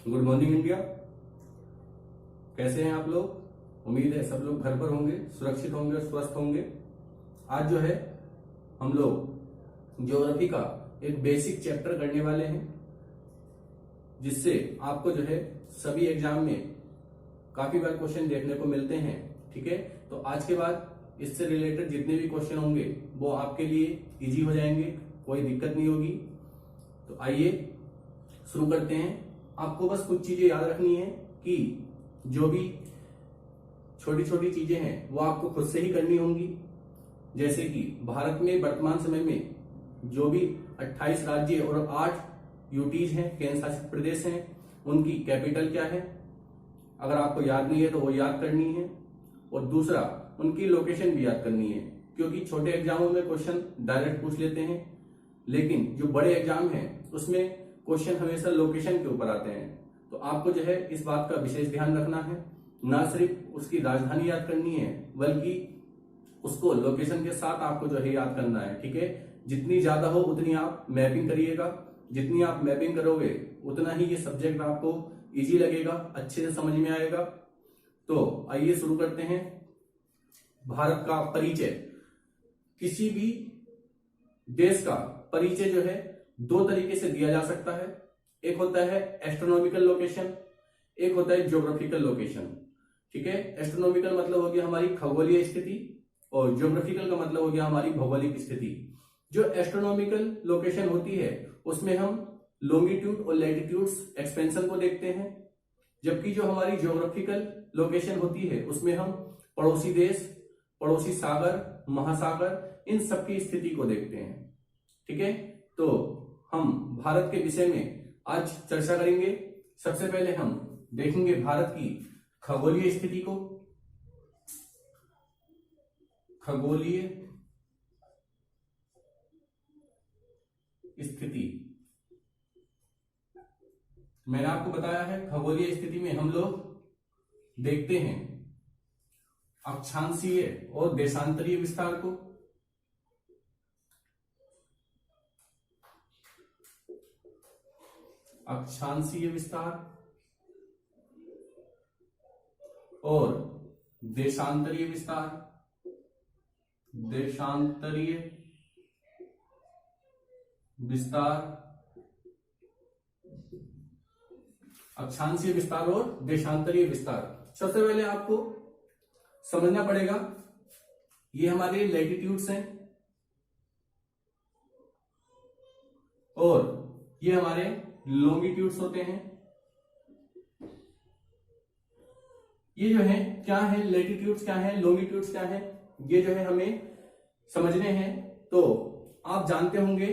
Good morning India. कैसे हैं आप लोग? उम्मीद है सब लोग घर पर होंगे, सुरक्षित होंगे और स्वस्थ होंगे। आज जो है हम लोग ज्योग्राफी का एक बेसिक चैप्टर करने वाले हैं, जिससे आपको जो है सभी एग्जाम में काफी बार क्वेश्चन देखने को मिलते हैं। ठीक है, तो आज के बाद इससे रिलेटेड जितने भी क्वेश्चन होंगे वो आपके लिए इजी हो जाएंगे, कोई दिक्कत नहीं होगी। तो आइए शुरू करते हैं। आपको बस कुछ चीजें याद रखनी है कि जो भी छोटी छोटी चीजें हैं वो आपको खुद से ही करनी होंगी। जैसे कि भारत में वर्तमान समय में जो भी 28 राज्य और 8 यूटीज हैं, केंद्र शासित प्रदेश हैं, उनकी कैपिटल क्या है, अगर आपको याद नहीं है तो वो याद करनी है। और दूसरा, उनकी लोकेशन भी याद करनी है, क्योंकि छोटे एग्जामों में क्वेश्चन डायरेक्ट पूछ लेते हैं, लेकिन जो बड़े एग्जाम हैं उसमें क्वेश्चन हमेशा लोकेशन के ऊपर आते हैं। तो आपको जो है इस बात का विशेष ध्यान रखना है। ना सिर्फ उसकी राजधानी याद करनी है, बल्कि उसको लोकेशन के साथ आपको जो है याद करना है। ठीक है, जितनी ज्यादा हो उतनी आप मैपिंग करिएगा। जितनी आप मैपिंग करोगे उतना ही ये सब्जेक्ट आपको इजी लगेगा, अच्छे से समझ में आएगा। तो आइए शुरू करते हैं। भारत का परिचय, किसी भी देश का परिचय जो है दो तरीके से दिया जा सकता है। एक होता है एस्ट्रोनॉमिकल लोकेशन, एक होता है ज्योग्राफिकल लोकेशन। ठीक है, एस्ट्रोनॉमिकल मतलब हो गया हमारी खगोलीय स्थिति और ज्योग्राफिकल का मतलब हो गया हमारी भौगोलिक स्थिति। जो एस्ट्रोनॉमिकल लोकेशन होती है उसमें हम लॉन्गिट्यूड और लैटिट्यूड्स एक्सपेंशन को देखते हैं, जबकि जो हमारी ज्योग्राफिकल लोकेशन होती है उसमें हम पड़ोसी देश, पड़ोसी सागर, महासागर, इन सब की स्थिति को देखते हैं। ठीक है, तो हम भारत के विषय में आज चर्चा करेंगे। सबसे पहले हम देखेंगे भारत की खगोलीय स्थिति को। खगोलीय स्थिति, मैंने आपको बताया है खगोलीय स्थिति में हम लोग देखते हैं अक्षांशीय और देशांतरीय विस्तार को। अक्षांशीय विस्तार और देशांतरीय विस्तार। देशांतरीय विस्तार, अक्षांशीय विस्तार और देशांतरीय विस्तार। सबसे पहले आपको समझना पड़ेगा, ये हमारे लैटिट्यूड्स हैं और ये हमारे लॉन्गिट्यूड्स होते हैं। ये जो है क्या है, लैटिट्यूड्स क्या है, लॉन्गिट्यूड्स क्या है, ये जो है हमें समझने हैं। तो आप जानते होंगे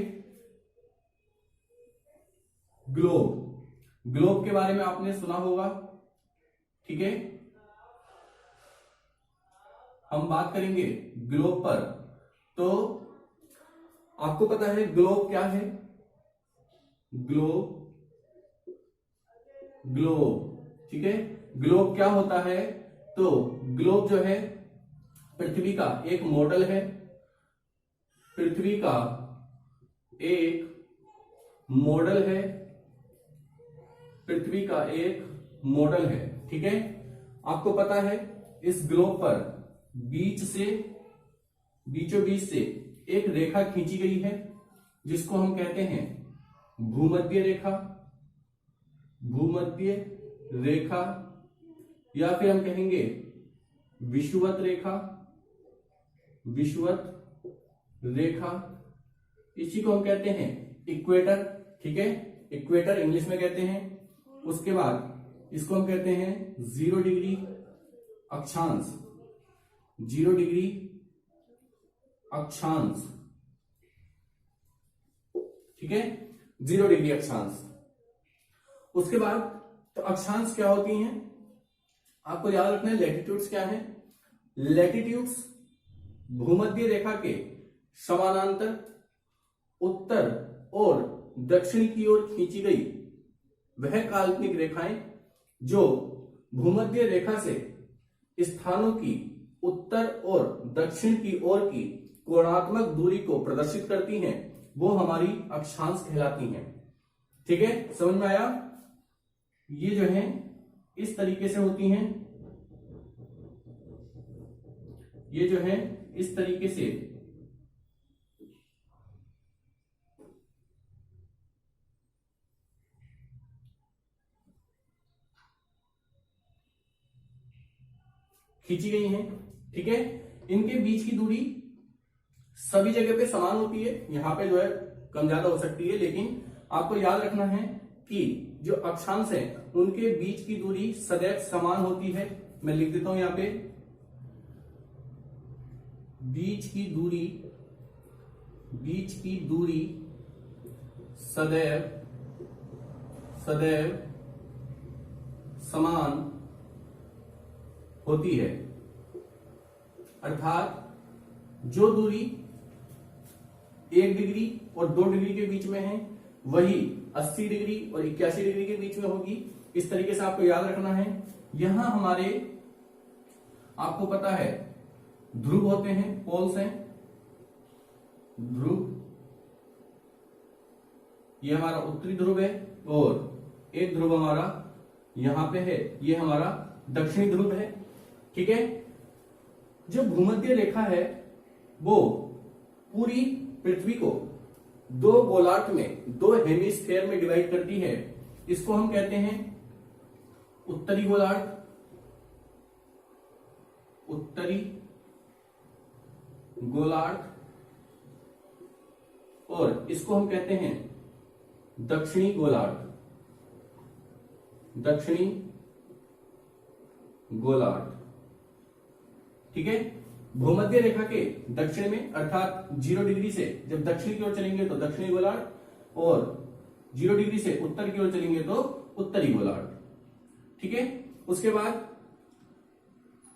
ग्लोब, ग्लोब के बारे में आपने सुना होगा। ठीक है, हम बात करेंगे ग्लोब पर। तो आपको पता है ग्लोब क्या है? ग्लोब, ग्लोब, ठीक है, ग्लोब क्या होता है? तो ग्लोब जो है पृथ्वी का एक मॉडल है। पृथ्वी का एक मॉडल है, पृथ्वी का एक मॉडल है। ठीक है, आपको पता है इस ग्लोब पर बीचों बीच से एक रेखा खींची गई है, जिसको हम कहते हैं भूमध्य रेखा। भूमध्य रेखा, या फिर हम कहेंगे विषुवत रेखा। विषुवत रेखा, इसी को हम कहते हैं इक्वेटर। ठीक है, इक्वेटर इंग्लिश में कहते हैं। उसके बाद इसको हम कहते हैं 0 डिग्री अक्षांश। 0 डिग्री अक्षांश, ठीक है, 0 डिग्री अक्षांश। उसके बाद तो अक्षांश क्या होती हैं आपको याद रखना है। लैटिट्यूड्स क्या है? लैटिट्यूड्स भूमध्य रेखा के समानांतर उत्तर और दक्षिण की ओर खींची गई वह काल्पनिक रेखाएं जो भूमध्य रेखा से स्थानों की उत्तर और दक्षिण की ओर की कोणात्मक दूरी को प्रदर्शित करती हैं, वो हमारी अक्षांश कहलाती हैं। ठीक है, समझ में आया? ये जो है इस तरीके से होती हैं, ये जो है इस तरीके से खींची गई हैं। ठीक है, इनके बीच की दूरी सभी जगह पे समान होती है, यहां पे जो है कम ज्यादा हो सकती है, लेकिन आपको याद रखना है कि जो अक्षांश है उनके बीच की दूरी सदैव समान होती है। मैं लिख देता हूं यहां पे, बीच की दूरी सदैव समान होती है, अर्थात जो दूरी 1 डिग्री और 2 डिग्री के बीच में है वही 80 डिग्री और 81 डिग्री के बीच में होगी। इस तरीके से आपको याद रखना है। यहां हमारे आपको पता है ध्रुव होते हैं, पोल्स हैं, ध्रुव, ये हमारा उत्तरी ध्रुव है और एक ध्रुव हमारा यहां पे है, ये हमारा दक्षिणी ध्रुव है। ठीक है, जो भूमध्य रेखा है वो पूरी पृथ्वी को 2 गोलार्ध में, 2 हेमिस्फीयर में डिवाइड करती है। इसको हम कहते हैं उत्तरी गोलार्ध, और इसको हम कहते हैं दक्षिणी गोलार्ध। ठीक है, भूमध्य रेखा के दक्षिण में अर्थात 0 डिग्री से जब दक्षिण की ओर चलेंगे तो दक्षिणी गोलार्ध, और 0 डिग्री से उत्तर की ओर चलेंगे तो उत्तरी गोलार्ध। ठीक है, उसके बाद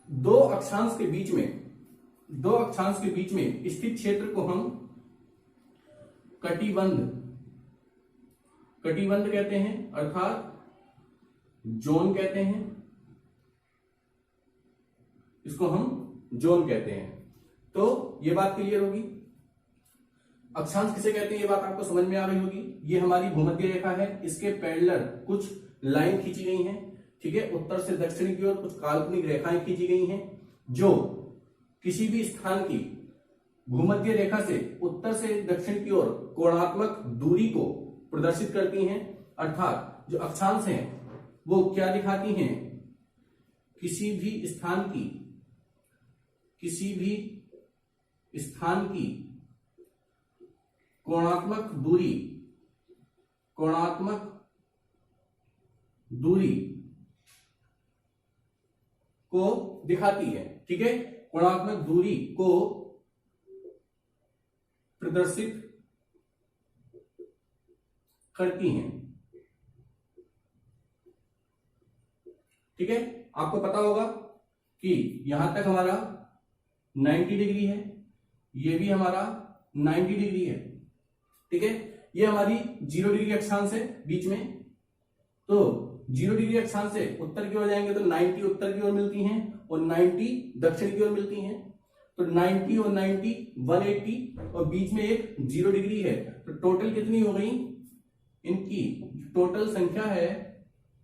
दो अक्षांश के बीच में स्थित क्षेत्र को हम कटिबंध कहते हैं, अर्थात जोन कहते हैं, इसको हम जोन कहते हैं। तो ये बात क्लियर होगी। अक्षांश किसे कहते हैं ये बात आपको समझ में आ रही होगी। ये हमारी भूमध्य रेखा है, इसके पैरेलल कुछ लाइन खींची गई हैं। ठीक है, उत्तर से दक्षिण की ओर कुछ काल्पनिक रेखाएं खींची गई हैं जो किसी भी स्थान की भूमध्य रेखा से उत्तर से दक्षिण की ओर कोणात्मक दूरी को प्रदर्शित करती हैं। अर्थात जो अक्षांश हैं वो क्या दिखाती हैं, किसी भी स्थान की कोणात्मक दूरी को दिखाती है। ठीक है, कोणात्मक दूरी को प्रदर्शित करती हैं। ठीक है, आपको पता होगा कि यहां तक हमारा 90 डिग्री है, ये भी हमारा 90 डिग्री है। ठीक है, ये हमारी 0 डिग्री अक्षांश है बीच में। तो 0 डिग्री अक्षांश से उत्तर की ओर जाएंगे तो 90 उत्तर की ओर मिलती हैं और 90 दक्षिण की ओर मिलती हैं। तो 90 और 90 180 और बीच में एक 0 डिग्री है। तो टोटल कितनी हो गई, इनकी टोटल संख्या है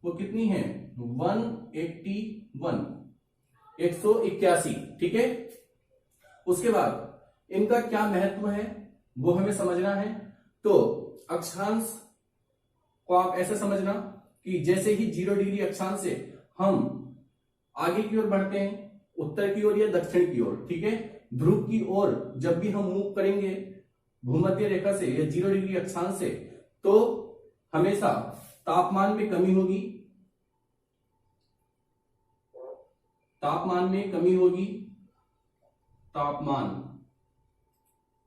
वो कितनी है 181, 181। ठीक है, उसके बाद इनका क्या महत्व है वो हमें समझना है। तो अक्षांश को आप ऐसा समझना कि जैसे ही 0 डिग्री अक्षांश से हम आगे की ओर बढ़ते हैं, उत्तर की ओर या दक्षिण की ओर, ठीक है, ध्रुव की ओर जब भी हम मूव करेंगे भूमध्य रेखा से या 0 डिग्री अक्षांश से, तो हमेशा तापमान में कमी होगी, तापमान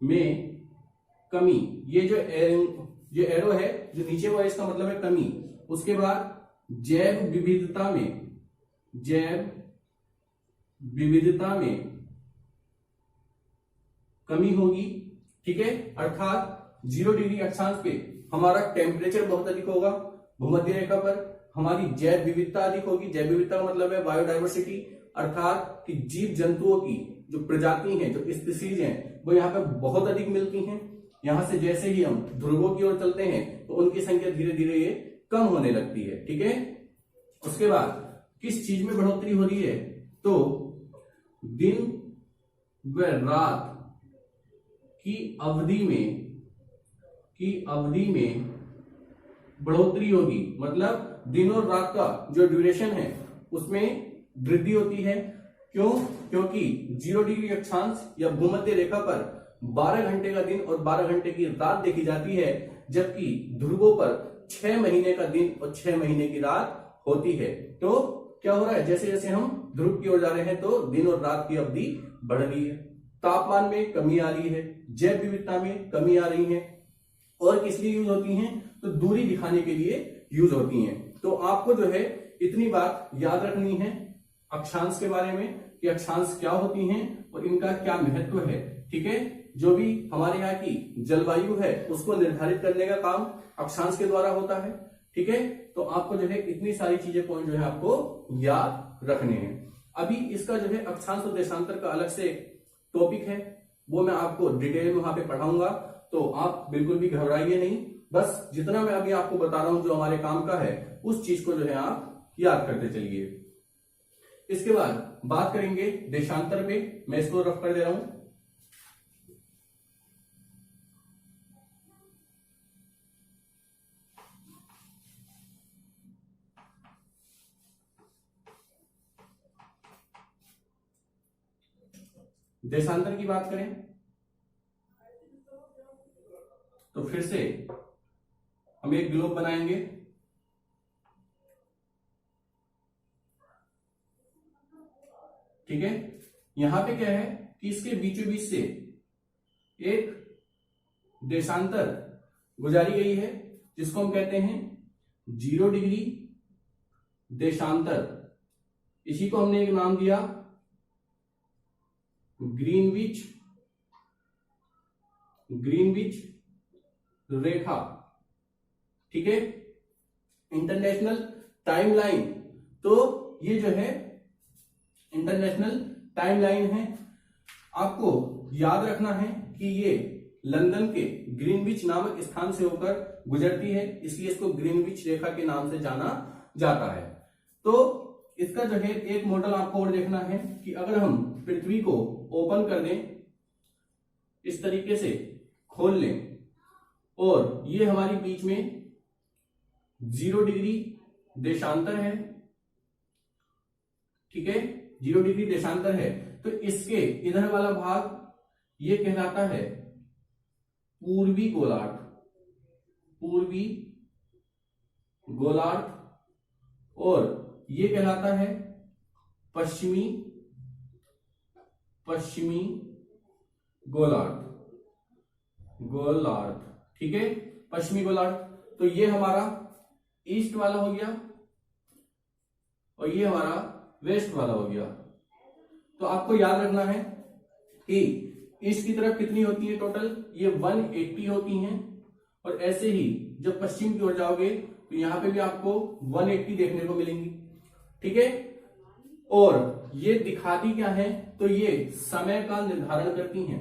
में कमी। ये जो एरो है जो नीचे वो है इसका मतलब है कमी। उसके बाद जैव विविधता में कमी होगी। ठीक है, अर्थात 0 डिग्री अक्षांश पे हमारा टेम्परेचर बहुत अधिक होगा, भूमध्य रेखा पर हमारी जैव विविधता अधिक होगी। जैव विविधता का मतलब है बायोडाइवर्सिटी, अर्थात कि जीव जंतुओं की जो प्रजाति हैं, जो स्पीसीज हैं, वो यहाँ पे बहुत अधिक मिलती हैं। यहां से जैसे ही हम ध्रुवों की ओर चलते हैं तो उनकी संख्या धीरे धीरे ये कम होने लगती है। ठीक है, उसके बाद किस चीज में बढ़ोतरी हो रही है, तो दिन व रात की अवधि में बढ़ोतरी होगी। मतलब दिन और रात का जो ड्यूरेशन है उसमें वृद्धि होती है। क्यों? क्योंकि 0 डिग्री अक्षांश या भूमध्य रेखा पर 12 घंटे का दिन और 12 घंटे की रात देखी जाती है, जबकि ध्रुवों पर 6 महीने का दिन और 6 महीने की रात होती है। तो क्या हो रहा है, जैसे जैसे हम ध्रुव की ओर जा रहे हैं तो दिन और रात की अवधि बढ़ रही है, तापमान में कमी आ रही है, जैव विविधता में कमी आ रही है। और किस लिए यूज होती हैं, तो दूरी दिखाने के लिए यूज होती हैं। तो आपको जो है इतनी बात याद रखनी है अक्षांश के बारे में कि अक्षांश क्या होती हैं और इनका क्या महत्व है। ठीक है, जो भी हमारे यहाँ की जलवायु है उसको निर्धारित करने का काम अक्षांश के द्वारा होता है। ठीक है, तो आपको जो है इतनी सारी चीजें पॉइंट जो है आपको याद रखने हैं। अभी इसका जो है अक्षांश और देशांतर का अलग से टॉपिक है, वो मैं आपको डिटेल में वहां पे पढ़ाऊंगा, तो आप बिल्कुल भी घबराइए नहीं। बस जितना मैं अभी आपको बता रहा हूं जो हमारे काम का है उस चीज को जो है आप याद करते चलिए। इसके बाद बात करेंगे देशांतर पे, मैं इसको रफ कर दे रहा हूं। देशांतर की बात करें तो फिर से हम एक ग्लोब बनाएंगे। ठीक है, यहां पे क्या है कि इसके बीचों बीच से एक देशांतर गुजारी गई है जिसको हम कहते हैं 0 डिग्री देशांतर। इसी को हमने एक नाम दिया ग्रीनविच रेखा। ठीक है, इंटरनेशनल टाइमलाइन, तो ये जो है इंटरनेशनल टाइमलाइन है। आपको याद रखना है कि ये लंदन के ग्रीनविच नामक स्थान से होकर गुजरती है, इसलिए इसको ग्रीनविच रेखा के नाम से जाना जाता है। तो इसका जो है एक मॉडल आपको और देखना है कि अगर हम पृथ्वी को ओपन कर दें, इस तरीके से खोल लें, और ये हमारी बीच में 0 डिग्री देशांतर है। ठीक है, 0 डिग्री देशांतर है, तो इसके इधर वाला भाग ये कहलाता है पूर्वी गोलार्ध, और ये कहलाता है पश्चिमी गोलार्ध। ठीक है, पश्चिमी गोलार्ध। तो ये हमारा ईस्ट वाला हो गया और ये हमारा वेस्ट वाला हो गया। तो आपको याद रखना है कि ईस्ट की तरफ कितनी होती है टोटल, ये 180 होती हैं, और ऐसे ही जब पश्चिम की ओर जाओगे तो यहां पे भी आपको 180 देखने को मिलेंगी। ठीक है, और ये दिखाती क्या है, तो ये समय का निर्धारण करती हैं,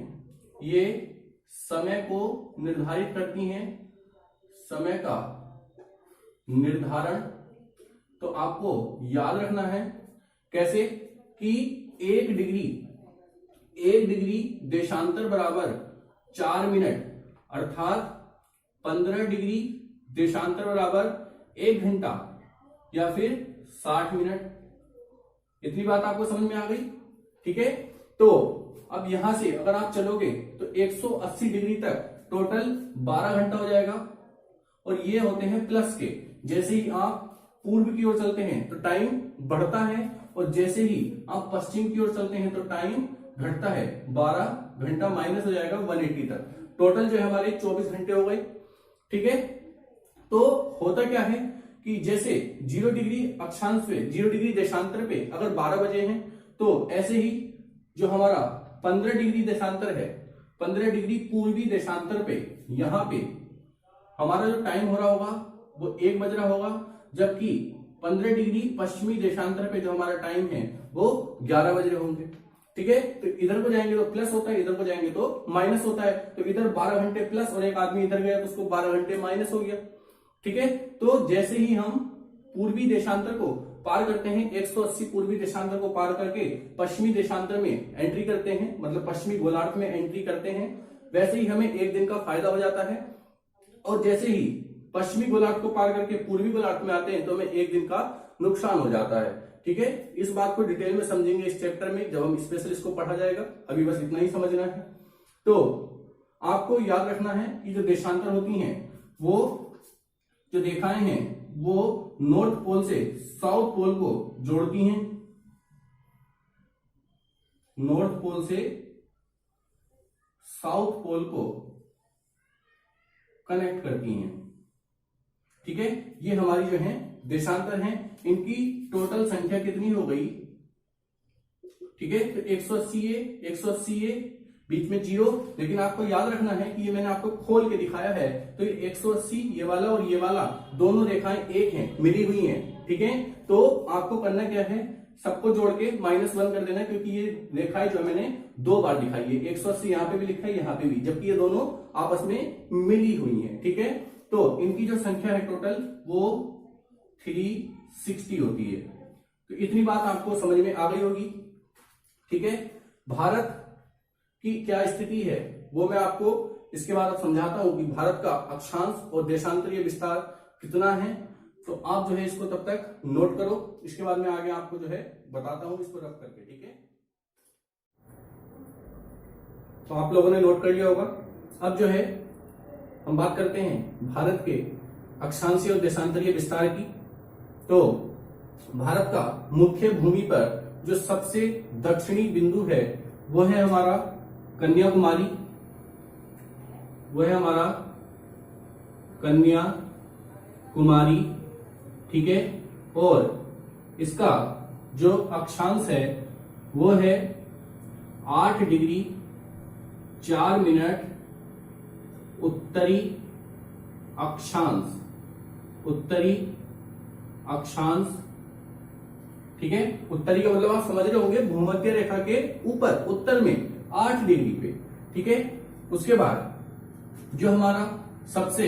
ये समय को निर्धारित करती हैं, समय का निर्धारण। तो आपको याद रखना है कैसे कि 1 डिग्री देशांतर बराबर 4 मिनट, अर्थात 15 डिग्री देशांतर बराबर 1 घंटा या फिर 60 मिनट। इतनी बात आपको समझ में आ गई। ठीक है, तो अब यहां से अगर आप चलोगे तो 180 डिग्री तक टोटल 12 घंटा हो जाएगा, और ये होते हैं प्लस के। जैसे ही आप पूर्व की ओर चलते हैं तो टाइम बढ़ता है, और जैसे ही आप पश्चिम की ओर चलते हैं तो टाइम घटता है। 12 घंटा माइनस हो जाएगा 180 तक, टोटल जो है हमारे 24 घंटे हो गए। ठीक है, तो होता क्या है कि जैसे 0 डिग्री अक्षांश पे, 0 डिग्री देशांतर पे अगर 12 बजे हैं, तो ऐसे ही जो हमारा 15 डिग्री देशांतर है, 15 डिग्री पूर्वी देशांतर पे यहां पे हमारा जो टाइम हो रहा होगा वो 1 बज रहा होगा, जबकि 15 डिग्री पश्चिमी देशांतर पे जो हमारा टाइम है वो 11 बज रहे होंगे। ठीक है, तो इधर को जाएंगे तो प्लस होता है, इधर को जाएंगे तो माइनस होता है। तो इधर 12 घंटे प्लस और एक आदमी इधर गया तो उसको 12 घंटे माइनस हो गया। ठीक है, तो जैसे ही हम पूर्वी देशांतर को पार करते हैं, 180 पूर्वी देशांतर को पार करके पश्चिमी देशांतर में एंट्री करते हैं, मतलब पश्चिमी गोलार्ध में एंट्री करते हैं, वैसे ही हमें एक दिन का फायदा हो जाता है। और जैसे ही पश्चिमी गोलार्ध को पार करके पूर्वी गोलार्ध में आते हैं तो हमें एक दिन का नुकसान हो जाता है। ठीक है, इस बात को डिटेल में समझेंगे इस चैप्टर में जब हम स्पेशल इसको पढ़ा जाएगा, अभी बस इतना ही समझना है। तो आपको याद रखना है कि जो देशांतर होती हैं वो जो रेखाएं हैं वो नॉर्थ पोल से साउथ पोल को जोड़ती हैं, नॉर्थ पोल से साउथ पोल को कनेक्ट करती हैं। ठीक है, ये हमारी जो है देशांतर हैं, इनकी टोटल संख्या कितनी हो गई? ठीक है, तो 180 ए बीच में 0, लेकिन आपको याद रखना है कि ये मैंने आपको खोल के दिखाया है, तो ये 180 ये वाला और ये वाला दोनों रेखाएं एक हैं, मिली हुई हैं। ठीक है, तो आपको करना क्या है, सबको जोड़ के -1 कर देना, क्योंकि ये रेखाएं जो मैंने 2 बार दिखाई है, 180 यहाँ पे भी लिखा है, यहाँ पे भी, जबकि ये दोनों आपस में मिली हुई है। ठीक है, तो इनकी जो संख्या है टोटल वो 360 होती है। तो इतनी बात आपको समझ में आ गई होगी। ठीक है, भारत की क्या स्थिति है वो मैं आपको इसके बाद समझाता हूं कि भारत का अक्षांश और देशांतरीय विस्तार कितना है। तो आप जो है इसको तब तक नोट करो, इसके बाद मैं आगे आपको जो है बताता हूं इसको रख करके। ठीक है, तो आप लोगों ने नोट कर लिया होगा। अब जो है हम बात करते हैं भारत के अक्षांशीय और देशांतरीय विस्तार की। तो भारत का मुख्य भूमि पर जो सबसे दक्षिणी बिंदु है वो है हमारा कन्याकुमारी, वो है हमारा कन्याकुमारी। ठीक है, और इसका जो अक्षांश है वो है 8 डिग्री 4 मिनट उत्तरी अक्षांश, उत्तरी अक्षांश। ठीक है, उत्तरी का मतलब आप समझ रहे होंगे भूमध्य रेखा के ऊपर उत्तर में 8 डिग्री पे। ठीक है, उसके बाद जो हमारा सबसे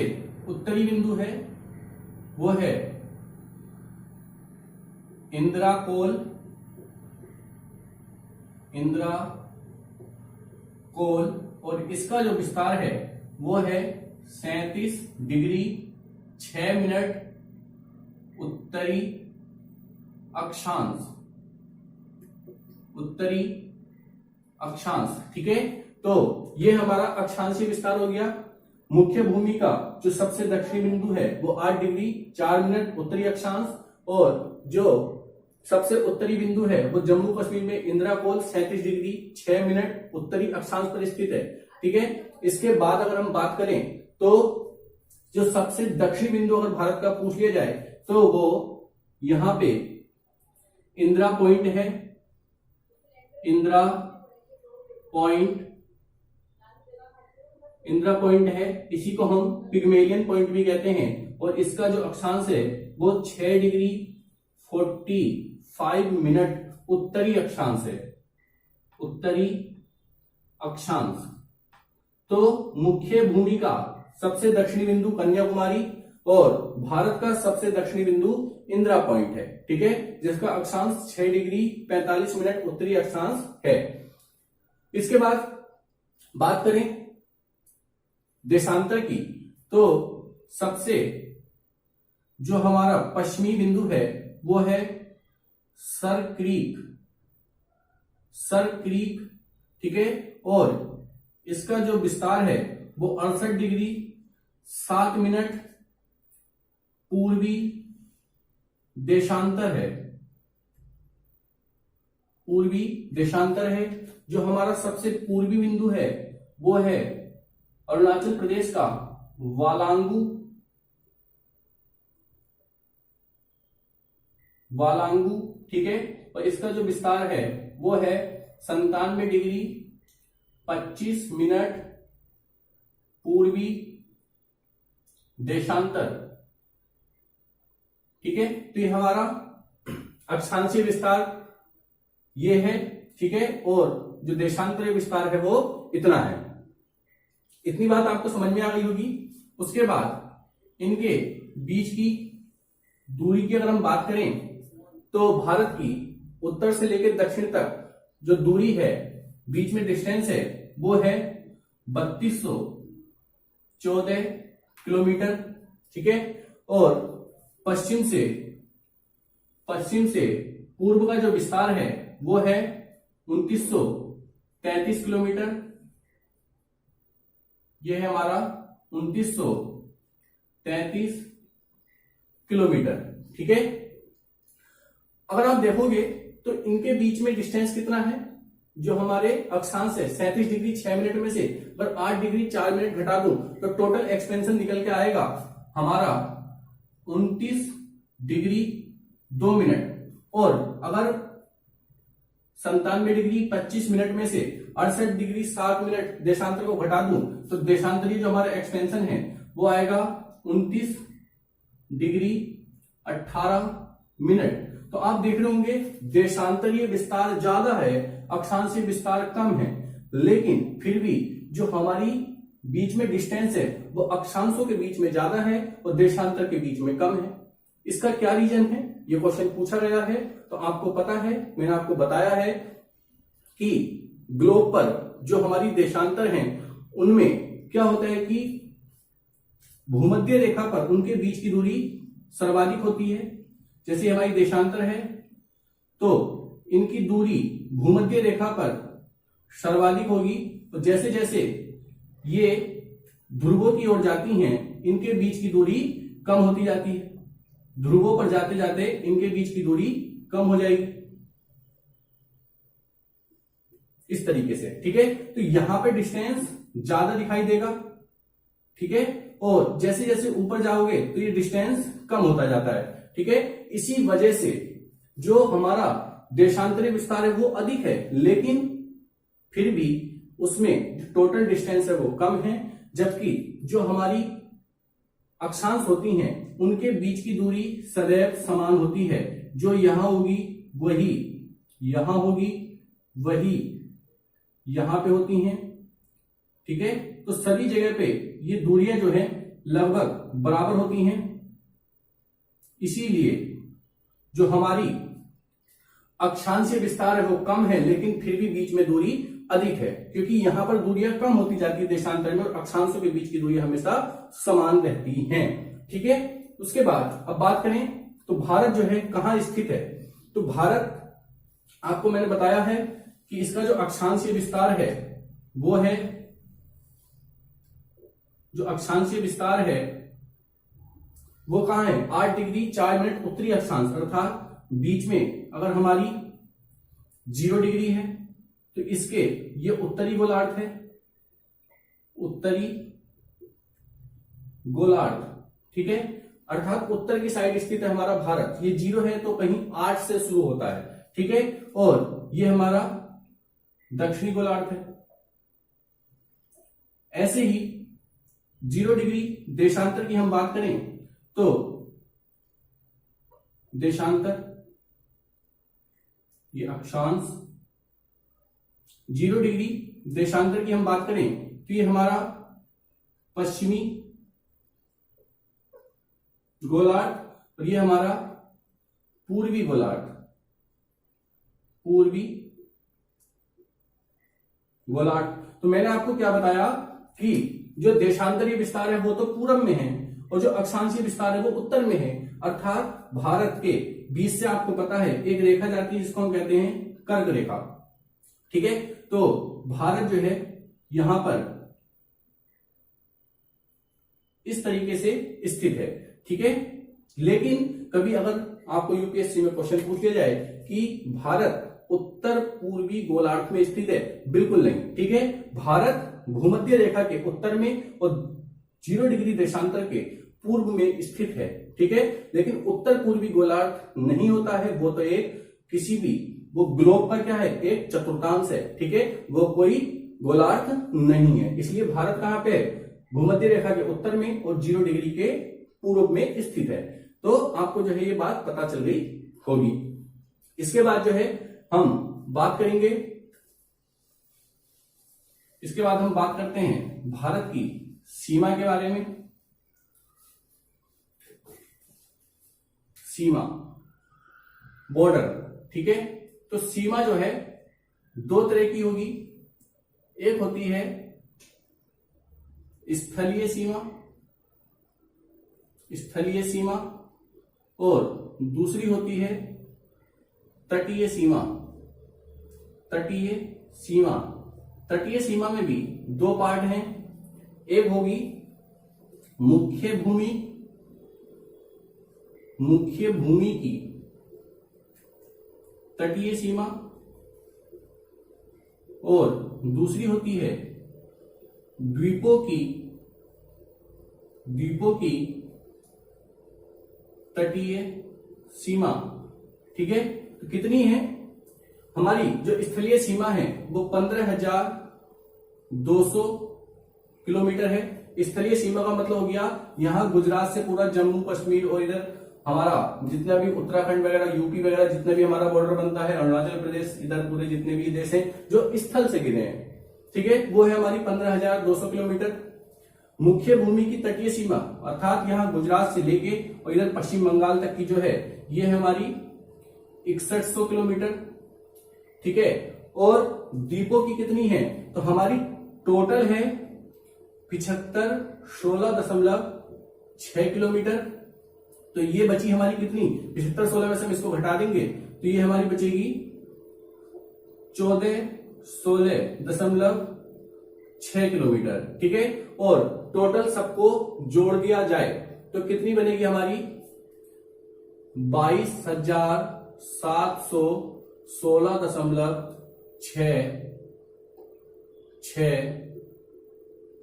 उत्तरी बिंदु है वो है इंद्राकोल, इंद्राकोल, और इसका जो विस्तार है वो है 37 डिग्री 6 मिनट उत्तरी अक्षांश, उत्तरी अक्षांश। ठीक है, तो ये हमारा अक्षांशीय विस्तार हो गया। मुख्य भूमि का जो सबसे दक्षिणी बिंदु है वो 8 डिग्री 4 मिनट उत्तरी अक्षांश, और जो सबसे उत्तरी बिंदु है वो जम्मू कश्मीर में इंद्राकोल 37 डिग्री 6 मिनट उत्तरी अक्षांश पर स्थित है। ठीक है, इसके बाद अगर हम बात करें तो जो सबसे दक्षिणी बिंदु अगर भारत का पूछ लिया जाए तो वो यहां पे इंदिरा पॉइंट है, इंदिरा पॉइंट है, इसी को हम पिग्मेलियन पॉइंट भी कहते हैं, और इसका जो अक्षांश है वो 6 डिग्री 45 मिनट उत्तरी अक्षांश है, उत्तरी अक्षांश। तो मुख्य भूमि का सबसे दक्षिणी बिंदु कन्याकुमारी और भारत का सबसे दक्षिणी बिंदु इंदिरा पॉइंट है। ठीक है, जिसका अक्षांश 6 डिग्री 45 मिनट उत्तरी अक्षांश है। इसके बाद बात करें देशांतर की, तो सबसे जो हमारा पश्चिमी बिंदु है वो है सर क्रीक, ठीक है, और इसका जो विस्तार है वो 68 डिग्री 7 मिनट पूर्वी देशांतर है, पूर्वी देशांतर है। जो हमारा सबसे पूर्वी बिंदु है वो है अरुणाचल प्रदेश का वालांगू, ठीक है, और इसका जो विस्तार है वो है 97 डिग्री 25 मिनट पूर्वी देशांतर। ठीक है, तो ये हमारा अक्षांशीय विस्तार ये है। ठीक है, और जो देशांतरीय विस्तार है वो इतना है। इतनी बात आपको समझ में आ गई होगी। उसके बाद इनके बीच की दूरी की अगर हम बात करें तो भारत की उत्तर से लेकर दक्षिण तक जो दूरी है, बीच में डिस्टेंस है, वो है 3214 किलोमीटर। ठीक है। और पश्चिम से पूर्व का जो विस्तार है वो है 2933 किलोमीटर। यह है हमारा 2933 किलोमीटर। ठीक है। अगर आप देखोगे तो इनके बीच में डिस्टेंस कितना है, जो हमारे अक्षांश है 37 डिग्री 6 मिनट में से अगर 8 डिग्री 4 मिनट घटा दूं तो टोटल एक्सपेंशन निकल के आएगा हमारा 29 डिग्री 2 मिनट। और अगर 97 डिग्री 25 मिनट में से 68 डिग्री 7 मिनट देशांतर को घटा दूं तो देशांतरीय जो हमारा एक्सपेंशन है वो आएगा 29 डिग्री 18 मिनट। तो आप देख रहे होंगे देशांतरीय विस्तार ज्यादा है, अक्षांशीय विस्तार कम है, लेकिन फिर भी जो हमारी बीच में डिस्टेंस है वो अक्षांशों के बीच में ज्यादा है और देशांतर के बीच में कम है। इसका क्या रीजन है, ये क्वेश्चन पूछा गया है। तो आपको पता है, मैंने आपको बताया है कि ग्लोब पर जो हमारी देशांतर हैं उनमें क्या होता है कि भूमध्य रेखा पर उनके बीच की दूरी सर्वाधिक होती है। जैसे हमारी देशांतर है तो इनकी दूरी भूमध्य रेखा पर सर्वाधिक होगी, तो जैसे जैसे ये ध्रुवों की ओर जाती हैं इनके बीच की दूरी कम होती जाती है। ध्रुवों पर जाते जाते इनके बीच की दूरी कम हो जाएगी इस तरीके से। ठीक है। तो यहां पे डिस्टेंस ज्यादा दिखाई देगा। ठीक है। और जैसे जैसे ऊपर जाओगे तो ये डिस्टेंस कम होता जाता है। ठीक है। इसी वजह से जो हमारा देशांतरीय विस्तार है वो अधिक है, लेकिन फिर भी उसमें टोटल डिस्टेंस है वो कम है, जबकि जो हमारी अक्षांश होती हैं उनके बीच की दूरी सदैव समान होती है। जो यहां होगी वही यहां होगी, वही यहां पे होती हैं। ठीक है। तो सभी जगह पे ये दूरियां जो है लगभग बराबर होती हैं। इसीलिए जो हमारी अक्षांशीय विस्तार है वो कम है, लेकिन फिर भी बीच में दूरी अधिक है, क्योंकि यहां पर दूरियां कम होती जाती है देशांतर में और अक्षांशों के बीच की दूरी हमेशा समान रहती हैं। ठीक है। उसके बाद अब बात करें तो भारत जो है कहां स्थित है। तो भारत आपको मैंने बताया है कि इसका जो अक्षांशीय विस्तार है वो है, जो अक्षांशीय विस्तार है वो कहां है, 8 डिग्री 4 मिनट उत्तरी अक्षांश, अर्थात बीच में अगर हमारी 0 डिग्री है तो इसके ये उत्तरी गोलार्ध है, उत्तरी गोलार्ध। ठीक है। अर्थात उत्तर की साइड स्थित है हमारा भारत। ये 0 है तो कहीं 8 से शुरू होता है। ठीक है। और ये हमारा दक्षिणी गोलार्ध है। ऐसे ही 0 डिग्री देशांतर की हम बात करें तो देशांतर, ये अक्षांश, 0 डिग्री देशांतर की हम बात करें तो ये हमारा पश्चिमी गोलार्ध और ये हमारा पूर्वी गोलार्ध, पूर्वी गोलार्ध। तो मैंने आपको क्या बताया कि जो देशांतरीय विस्तार है वो तो पूरब में है और जो अक्षांशीय विस्तार है वो उत्तर में है। अर्थात भारत के बीच से आपको पता है एक रेखा जाती है जिसको हम कहते हैं कर्क रेखा। ठीक है। तो भारत जो है यहां पर इस तरीके से स्थित है। ठीक है। लेकिन कभी अगर आपको यूपीएससी में क्वेश्चन पूछ लिया जाए कि भारत उत्तर पूर्वी गोलार्ध में स्थित है, बिल्कुल नहीं। ठीक है। भारत भूमध्य रेखा के उत्तर में और 0 डिग्री देशांतर के पूर्व में स्थित है। ठीक है। लेकिन उत्तर पूर्वी गोलार्ध नहीं होता है, वो तो एक किसी भी, वो ग्लोब पर क्या है, एक चतुर्थांश है। ठीक है। वो कोई गोलार्ध नहीं है। इसलिए भारत कहां पे है, भूमध्य रेखा के उत्तर में और 0 डिग्री के पूर्व में स्थित है। तो आपको जो है ये बात पता चल गई होगी। इसके बाद जो है हम बात करेंगे, इसके बाद हम बात करते हैं भारत की सीमा के बारे में। सीमा, बॉर्डर। ठीक है, तो सीमा जो है दो तरह की होगी, एक होती है स्थलीय सीमा, स्थलीय सीमा, और दूसरी होती है तटीय सीमा, तटीय सीमा। तटीय सीमा में भी दो पार्ट हैं, एक होगी मुख्य भूमि, मुख्य भूमि की तटीय सीमा, और दूसरी होती है द्वीपों की, द्वीपों की तटीय सीमा। ठीक है, तो कितनी है हमारी जो स्थलीय सीमा है वो 15,200 किलोमीटर है। स्थलीय सीमा का मतलब हो गया यहां गुजरात से पूरा जम्मू कश्मीर और इधर हमारा जितना भी उत्तराखंड वगैरह, यूपी वगैरह जितना भी हमारा बॉर्डर बनता है, अरुणाचल प्रदेश, इधर पूरे जितने भी देश हैं जो स्थल से गिरे हैं। ठीक है, वो है हमारी 15,200 किलोमीटर। मुख्य भूमि की तटीय सीमा अर्थात यहां गुजरात से लेके और इधर पश्चिम बंगाल तक की जो है ये है हमारी 6100 किलोमीटर। ठीक है, और द्वीपों की कितनी है तो हमारी टोटल है 75,16.6 किलोमीटर। तो ये बची हमारी कितनी, 75-16 में से हम इसको घटा देंगे तो ये हमारी बचेगी 14,16.6 किलोमीटर। ठीक है, और टोटल सबको जोड़ दिया जाए तो कितनी बनेगी हमारी 22,716.6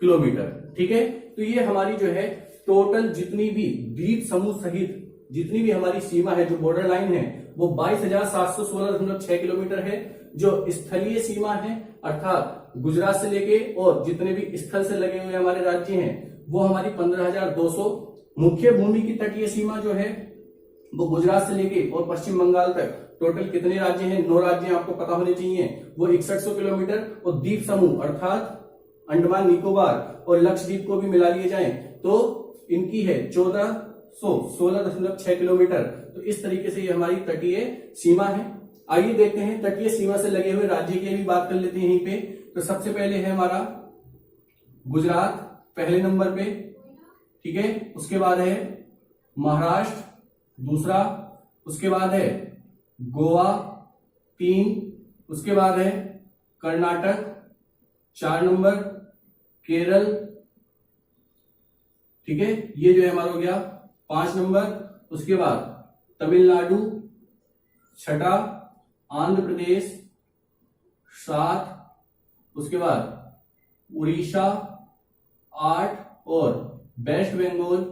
किलोमीटर। ठीक है, तो ये हमारी जो है टोटल जितनी भी द्वीप समूह सहित जितनी भी हमारी सीमा है, जो बॉर्डर लाइन है, वो 22,716.6 किलोमीटर है। जो स्थलीय सीमा है अर्थात गुजरात से लेके और जितने भी स्थल से लगे हुए हमारे राज्य हैं वो हमारी 15,200। मुख्य भूमि की तटीय सीमा जो है वो गुजरात से लेके और पश्चिम बंगाल तक टोटल कितने राज्य हैं, 9 राज्य आपको पता होने चाहिए, वो 6100 किलोमीटर। और द्वीप समूह अर्थात अंडमान निकोबार और लक्षद्वीप को भी मिला लिए जाए तो इनकी है 1416.6 किलोमीटर। तो इस तरीके से ये हमारी तटीय सीमा है। आइए देखते हैं तटीय सीमा से लगे हुए राज्य की भी बात कर लेते हैं यहीं पे। तो सबसे पहले है हमारा गुजरात पहले नंबर पे। ठीक है, उसके बाद है महाराष्ट्र दूसरा, उसके बाद है गोवा 3, उसके बाद है कर्नाटक 4 नंबर, केरल, ठीक है, ये जो है हमारा हो गया 5 नंबर। उसके बाद तमिलनाडु 6, आंध्र प्रदेश 7, उसके बाद उड़ीसा 8 और वेस्ट बंगाल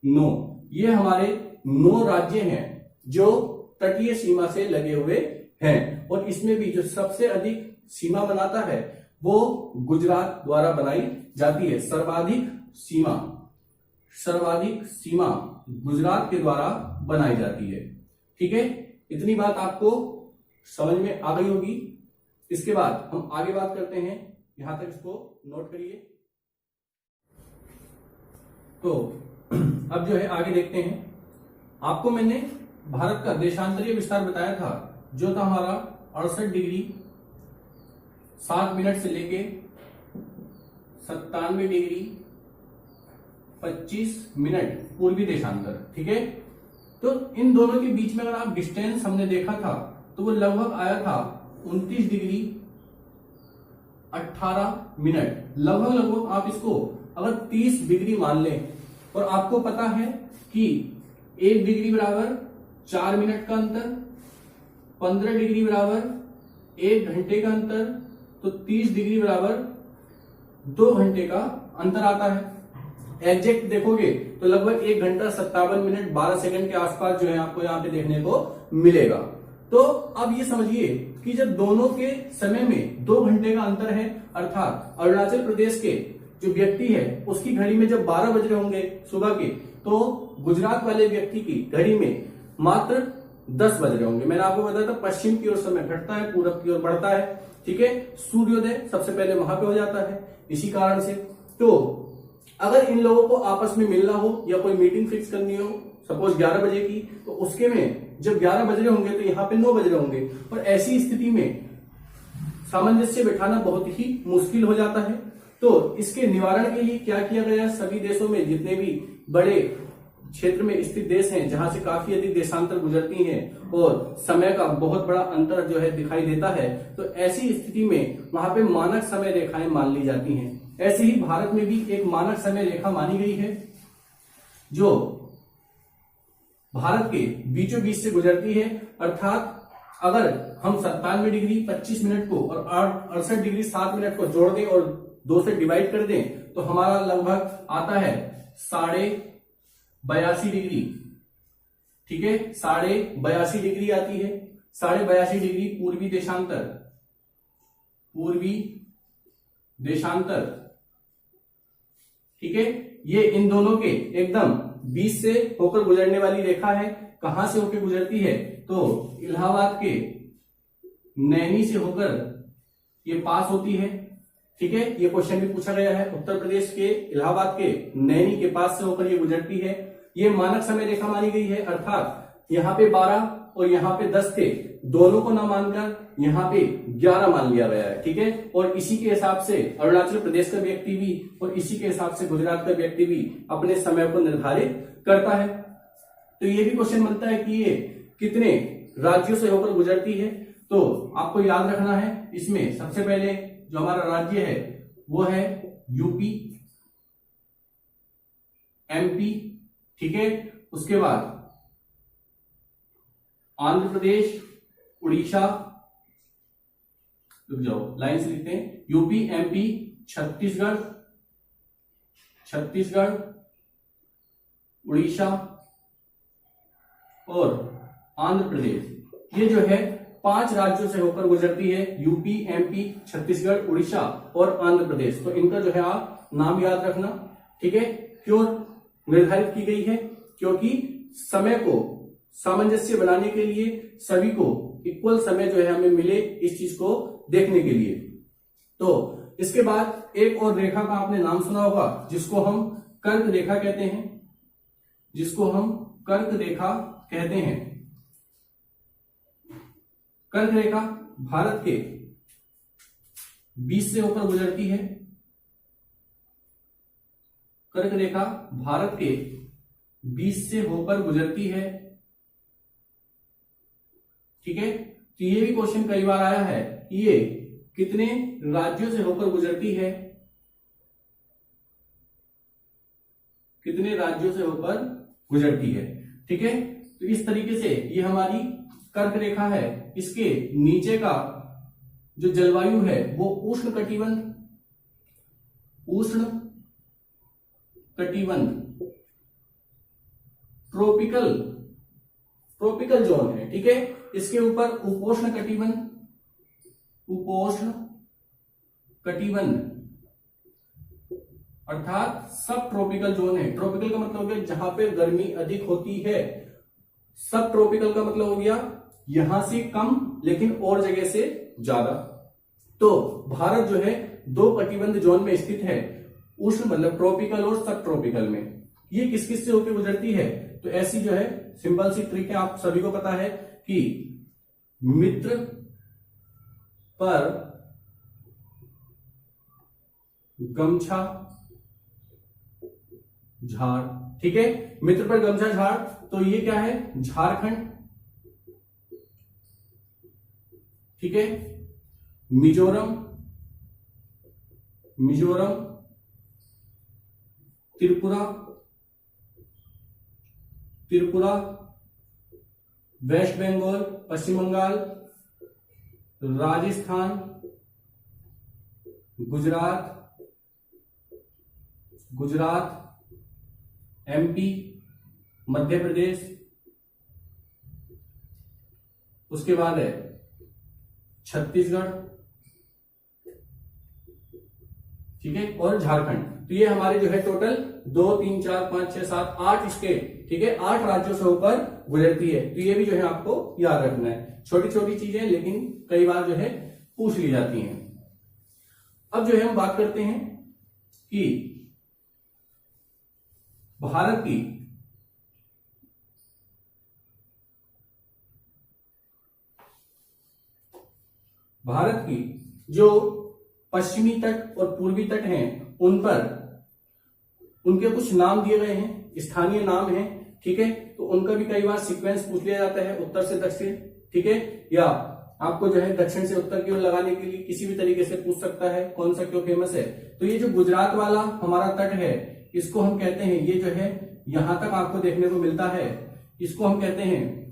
9। ये हमारे 9 राज्य हैं जो तटीय सीमा से लगे हुए हैं। और इसमें भी जो सबसे अधिक सीमा बनाता है वो गुजरात द्वारा बनाई जाती है। सर्वाधिक सीमा गुजरात के द्वारा बनाई जाती है। ठीक है, इतनी बात आपको समझ में आ गई होगी। इसके बाद हम आगे बात करते हैं, यहां तक इसको नोट करिए। तो अब जो है आगे देखते हैं। आपको मैंने भारत का देशांतरीय विस्तार बताया था जो था हमारा 68 डिग्री 7 मिनट से लेके 97 डिग्री 25 मिनट पूर्वी देशांतर। ठीक है, तो इन दोनों के बीच में अगर आप डिस्टेंस हमने देखा था तो वो लगभग आया था 29 डिग्री 18 मिनट। लगभग आप इसको अगर 30 डिग्री मान लें और आपको पता है कि 1 डिग्री बराबर 4 मिनट का अंतर, 15 डिग्री बराबर 1 घंटे का अंतर, तो 30 डिग्री बराबर 2 घंटे का अंतर आता है। एग्जैक्ट देखोगे तो लगभग 1 घंटा 57 मिनट 12 सेकंड के आसपास जो है आपको यहाँ पे देखने को मिलेगा। तो अब ये समझिए कि जब दोनों के समय में 2 घंटे का अंतर है अर्थात अरुणाचल प्रदेश के जो व्यक्ति है उसकी घड़ी में जब 12 बज रहे होंगे सुबह के, तो गुजरात वाले व्यक्ति की घड़ी में मात्र 10 बज रहे होंगे। मैंने आपको बताया था पश्चिम की ओर समय घटता है, पूरब की ओर बढ़ता है। ठीक है, सूर्योदय सबसे पहले वहां पे हो जाता है। इसी कारण से तो अगर इन लोगों को आपस में मिलना हो या कोई मीटिंग फिक्स करनी हो सपोज 11 बजे की, तो उसके में जब 11 बज रहे होंगे तो यहाँ पे 9 बज रहे होंगे, और ऐसी स्थिति में सामंजस्य बिठाना बहुत ही मुश्किल हो जाता है। तो इसके निवारण के लिए क्या किया गया, सभी देशों में जितने भी बड़े क्षेत्र में स्थित देश हैं जहां से काफी अधिक देशांतर गुजरती हैं और समय का बहुत बड़ा अंतर जो है दिखाई देता है, तो ऐसी स्थिति में वहां पे मानक समय रेखाएं मान ली जाती हैं। ऐसे ही भारत में भी एक मानक समय रेखा मानी गई है जो भारत के बीचों बीच से गुजरती है। अर्थात अगर हम 97 डिग्री 25 मिनट को और 68 डिग्री 7 मिनट को जोड़ दें और 2 से डिवाइड कर दें तो हमारा लगभग आता है 82.5 डिग्री। ठीक है, 82.5 डिग्री आती है। 82.5 डिग्री पूर्वी देशांतर। ठीक है, ये इन दोनों के एकदम बीच से होकर गुजरने वाली रेखा है। कहां से होकर गुजरती है, तो इलाहाबाद के नैनी से होकर ये पास होती है। ठीक है, ये क्वेश्चन भी पूछा गया है, उत्तर प्रदेश के इलाहाबाद के नैनी के पास से होकर ये गुजरती है। ये मानक समय रेखा मानी गई है, अर्थात यहाँ पे 12 और यहाँ पे 10 थे, दोनों को ना मानकर यहाँ पे 11 मान लिया गया है। ठीक है, और इसी के हिसाब से अरुणाचल प्रदेश का व्यक्ति भी और इसी के हिसाब से गुजरात का व्यक्ति भी अपने समय को निर्धारित करता है। तो ये भी क्वेश्चन बनता है कि ये कितने राज्यों से होकर गुजरती है। तो आपको याद रखना है, इसमें सबसे पहले जो हमारा राज्य है वो है यूपी, एमपी। ठीक है, उसके बाद आंध्र प्रदेश, उड़ीसा, रुक जाओ लाइन से लिखते हैं, यूपी, एमपी, छत्तीसगढ़, उड़ीसा और आंध्र प्रदेश। ये जो है 5 राज्यों से होकर गुजरती है, यूपी, एमपी, छत्तीसगढ़, उड़ीसा और आंध्र प्रदेश। तो इनका जो है आप नाम याद रखना। ठीक है, क्यों निर्धारित की गई है, क्योंकि समय को सामंजस्य बनाने के लिए सभी को इक्वल समय जो है हमें मिले, इस चीज को देखने के लिए। तो इसके बाद एक और रेखा का आपने नाम सुना होगा जिसको हम कर्क रेखा कहते हैं, कर्क रेखा भारत के बीच से होकर गुजरती है। कर्क रेखा भारत के बीच से होकर गुजरती है। ठीक है, तो ये भी क्वेश्चन कई बार आया है कि ये कितने राज्यों से होकर गुजरती है, ठीक है, तो इस तरीके से ये हमारी कर्क रेखा है। इसके नीचे का जो जलवायु है वो उष्ण कटिबंध ट्रॉपिकल जोन है। ठीक है, इसके ऊपर उपोष्ण कटिबंध अर्थात सब ट्रॉपिकल जोन है। ट्रॉपिकल का मतलब हो गया जहां पे गर्मी अधिक होती है, सब ट्रॉपिकल का मतलब हो गया यहां से कम लेकिन और जगह से ज्यादा। तो भारत जो है 2 कटिबंध जोन में स्थित है, उष्ण मतलब ट्रॉपिकल और सब ट्रॉपिकल में। ये किस किस से होकर गुजरती है, तो ऐसी जो है सिंपल सी ट्रिक है, आप सभी को पता है कि मित्र पर गमछा झाड़। ठीक है, मित्र पर गमछा झाड़, तो ये क्या है, झारखंड। ठीक है, मिजोरम, त्रिपुरा, वेस्ट बंगाल, पश्चिम बंगाल, राजस्थान, गुजरात, एमपी, मध्य प्रदेश, उसके बाद है छत्तीसगढ़। ठीक है, और झारखंड। तो ये हमारे जो है टोटल 2, 3, 4, 5, 6, 7, 8 स्टेट, ठीक है, 8 राज्यों से होकर गुजरती है। तो ये भी जो है आपको याद रखना है, छोटी छोटी चीजें लेकिन कई बार जो है पूछ ली जाती हैं। अब जो है हम बात करते हैं कि भारत की भारत की जो पश्चिमी तट और पूर्वी तट हैं उन पर उनके कुछ नाम दिए गए हैं, स्थानीय नाम हैं, ठीक है। तो उनका भी कई बार सीक्वेंस पूछ लिया जाता है, उत्तर से दक्षिण, ठीक है, या आपको जो है दक्षिण से उत्तर की ओर लगाने के लिए किसी भी तरीके से पूछ सकता है कौन सा क्यों फेमस है। तो ये जो गुजरात वाला हमारा तट है इसको हम कहते हैं, ये जो है यहां तक आपको देखने को मिलता है, इसको हम कहते हैं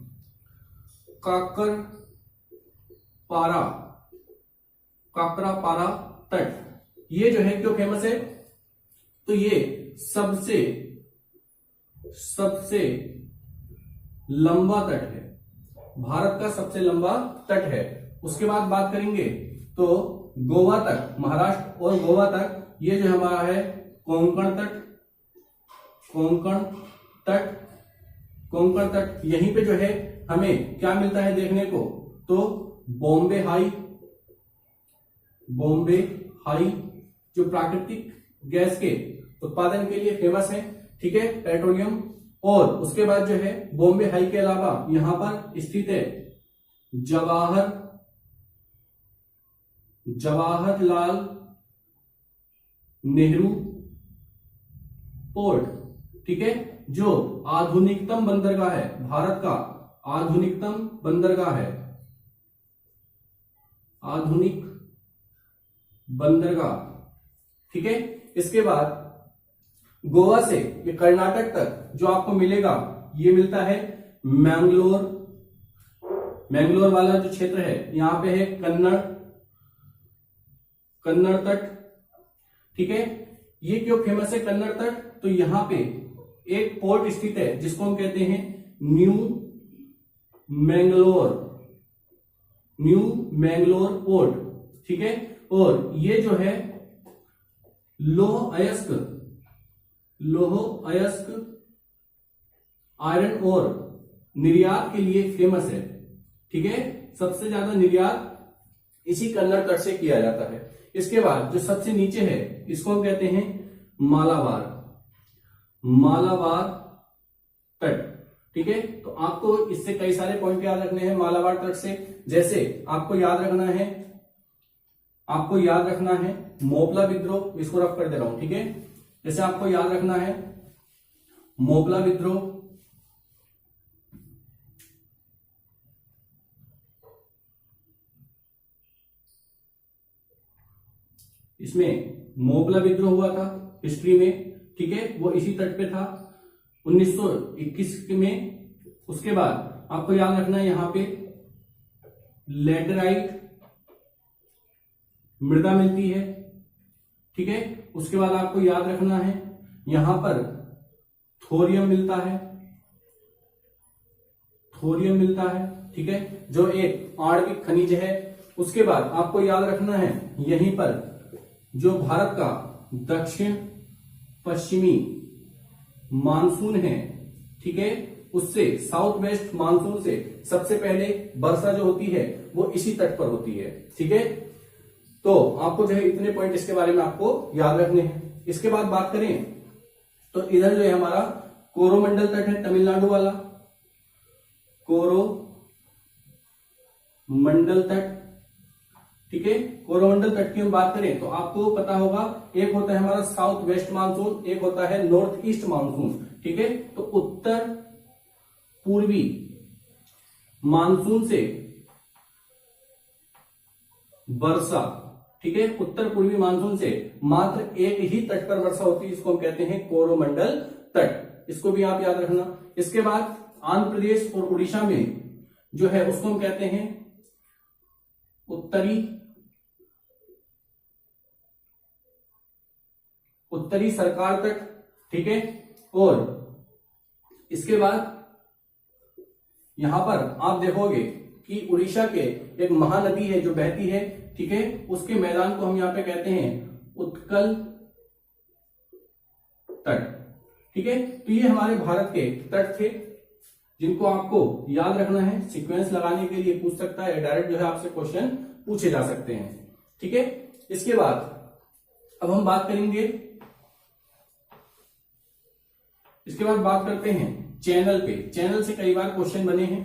काकरापारा तट। ये जो है क्यों फेमस है, तो ये सबसे लंबा तट है, भारत का सबसे लंबा तट है। उसके बाद बात करेंगे तो गोवा तक, महाराष्ट्र और गोवा तक, ये जो हमारा है कोंकण तट। यहीं पे जो है हमें क्या मिलता है देखने को, तो बॉम्बे हाई जो प्राकृतिक गैस के उत्पादन के लिए फेमस है, ठीक है, पेट्रोलियम। और उसके बाद जो है बॉम्बे हाई के अलावा यहां पर स्थित है जवाहरलाल नेहरू पोर्ट, ठीक है, जो आधुनिकतम बंदरगाह है, भारत का आधुनिकतम बंदरगाह है, आधुनिक बंदरगाह, ठीक है। इसके बाद गोवा से ये कर्नाटक तक जो आपको मिलेगा, ये मिलता है मैंगलोर वाला जो क्षेत्र है, यहां पे है कन्नड़ तट, ठीक है। ये क्यों फेमस है कन्नड़ तट, तो यहां पे एक पोर्ट स्थित है जिसको हम कहते हैं न्यू मैंगलोर पोर्ट, ठीक है। और ये जो है लौह अयस्क आयरन और निर्यात के लिए फेमस है, ठीक है। सबसे ज्यादा निर्यात इसी कन्नड़ तट से किया जाता है। इसके बाद जो सबसे नीचे है इसको हम कहते हैं मालाबार तट, ठीक है। तो आपको इससे कई सारे पॉइंट याद रखने हैं मालाबार तट से। जैसे आपको याद रखना है मोपला विद्रोह, इसको रफ कर दे रहा हूं, ठीक है। जैसे आपको याद रखना है मोपला विद्रोह, इसमें मोपला विद्रोह हुआ था हिस्ट्री में, ठीक है, वो इसी तट पे था 1921 में। उसके बाद आपको याद रखना है यहां पे लैटेराइट मृदा मिलती है, ठीक है। उसके बाद आपको याद रखना है यहां पर थोरियम मिलता है, ठीक है, जो एक आणविक खनिज है। उसके बाद आपको याद रखना है यहीं पर जो भारत का दक्षिण पश्चिमी मानसून है, ठीक है, उससे साउथ वेस्ट मानसून से सबसे पहले वर्षा जो होती है वो इसी तट पर होती है, ठीक है। तो आपको जो है इतने पॉइंट इसके बारे में आपको याद रखने हैं। इसके बाद बात करें तो इधर जो है हमारा कोरोमंडल तट है, तमिलनाडु वाला कोरोमंडल तट, ठीक है। कोरोमंडल तट की हम बात करें तो आपको पता होगा एक होता है हमारा साउथ वेस्ट मानसून, एक होता है नॉर्थ ईस्ट मानसून, ठीक है। तो उत्तर पूर्वी मानसून से वर्षा, ठीक है, उत्तर पूर्वी मानसून से मात्र एक ही तट पर वर्षा होती है, इसको हम कहते हैं कोरोमंडल तट, इसको भी आप याद रखना। इसके बाद आंध्र प्रदेश और उड़ीसा में जो है उसको हम कहते हैं उत्तरी सरकार तट, ठीक है। और इसके बाद यहां पर आप देखोगे कि उड़ीसा के एक महानदी है जो बहती है, ठीक है, उसके मैदान को हम यहां पे कहते हैं उत्कल तट, ठीक है। तो ये हमारे भारत के तट थे जिनको आपको याद रखना है, सीक्वेंस लगाने के लिए पूछ सकता है, डायरेक्ट जो है आपसे क्वेश्चन पूछे जा सकते हैं, ठीक है। इसके बाद अब हम बात करेंगे, इसके बाद बात करते हैं चैनल पे। चैनल से कई बार क्वेश्चन बने हैं,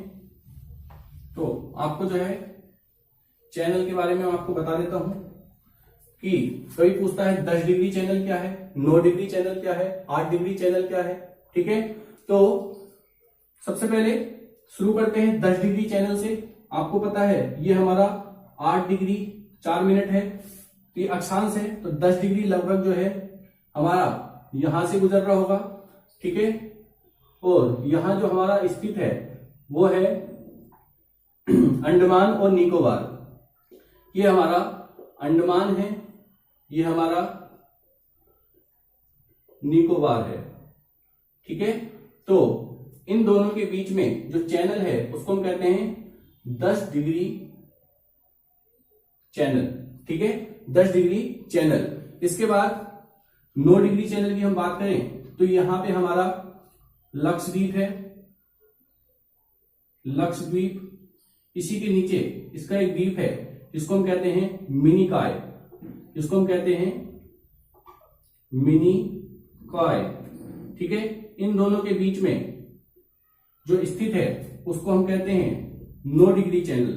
तो आपको जो है चैनल के बारे में आपको बता देता हूं कि कभी पूछता है 10 डिग्री चैनल क्या है, 9 डिग्री चैनल क्या है, 8 डिग्री चैनल क्या है। ठीक है, तो सबसे पहले शुरू करते हैं 10 डिग्री चैनल से। आपको पता है ये हमारा 8 डिग्री 4 मिनट है, ये अक्षांश है, तो 10 डिग्री लगभग जो है हमारा यहां से गुजर रहा होगा। ठीक है, और यहां जो हमारा स्थित है वो है अंडमान और निकोबार। ये हमारा अंडमान है, ये हमारा निकोबार है। ठीक है, तो इन दोनों के बीच में जो चैनल है उसको हम कहते हैं 10 डिग्री चैनल। ठीक है, 10 डिग्री चैनल। इसके बाद 9 डिग्री चैनल की हम बात करें तो यहां पे हमारा लक्षद्वीप है, लक्षद्वीप। इसी के नीचे इसका एक द्वीप है जिसको हम कहते हैं मिनिकॉय, जिसको हम कहते हैं मिनिकॉय। ठीक है, इन दोनों के बीच में जो स्थित है उसको हम कहते हैं 9 डिग्री चैनल,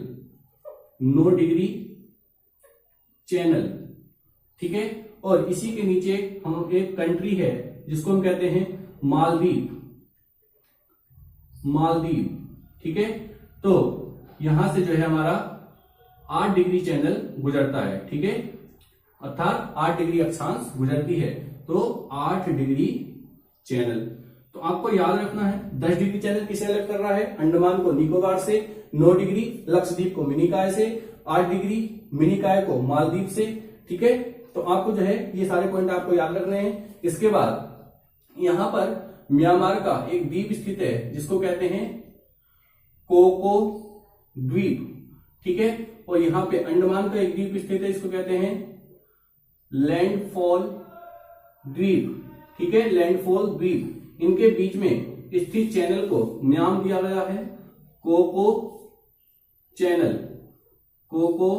9 डिग्री चैनल। ठीक है, और इसी के नीचे हम एक कंट्री है जिसको हम कहते हैं मालदीव, मालदीव। ठीक है, तो यहां से जो है हमारा 8 डिग्री चैनल गुजरता है। ठीक है, अर्थात 8 डिग्री अक्षांश गुजरती है, तो 8 डिग्री चैनल। तो आपको याद रखना है 10 डिग्री चैनल किसे अलग कर रहा है, अंडमान को निकोबार से, 9 डिग्री लक्षद्वीप को मिनिकॉय से, 8 डिग्री मिनिकॉय को मालदीव से। ठीक है, तो आपको जो है ये सारे पॉइंट आपको याद रखने हैं। इसके बाद यहां पर म्यांमार का एक द्वीप स्थित है जिसको कहते हैं कोको द्वीप। ठीक है, और यहां पे अंडमान का एक द्वीप स्थित है, इसको कहते हैं लैंडफॉल द्वीप। ठीक है, लैंडफॉल द्वीप। इनके बीच में स्थित चैनल को नाम दिया गया है कोको चैनल, कोको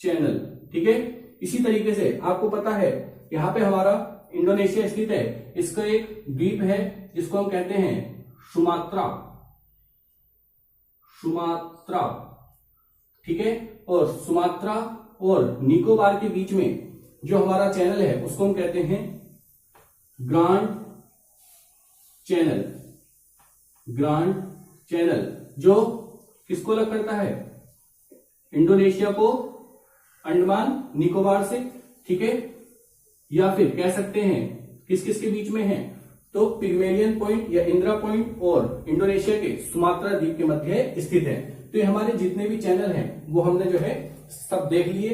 चैनल। ठीक है, इसी तरीके से आपको पता है यहां पे हमारा इंडोनेशिया स्थित है, इसका एक द्वीप है जिसको हम कहते हैं सुमात्रा, सुमात्रा। ठीक है, और सुमात्रा और निकोबार के बीच में जो हमारा चैनल है उसको हम कहते हैं ग्रांड चैनल, ग्रांड चैनल, जो किसको अलग करता है, इंडोनेशिया को अंडमान निकोबार से। ठीक है, या फिर कह सकते हैं किस किस के बीच में है, तो पिग्मेलियन पॉइंट या इंदिरा पॉइंट और इंडोनेशिया के सुमात्रा द्वीप के मध्य स्थित है। तो ये हमारे जितने भी चैनल हैं वो हमने जो है सब देख लिए।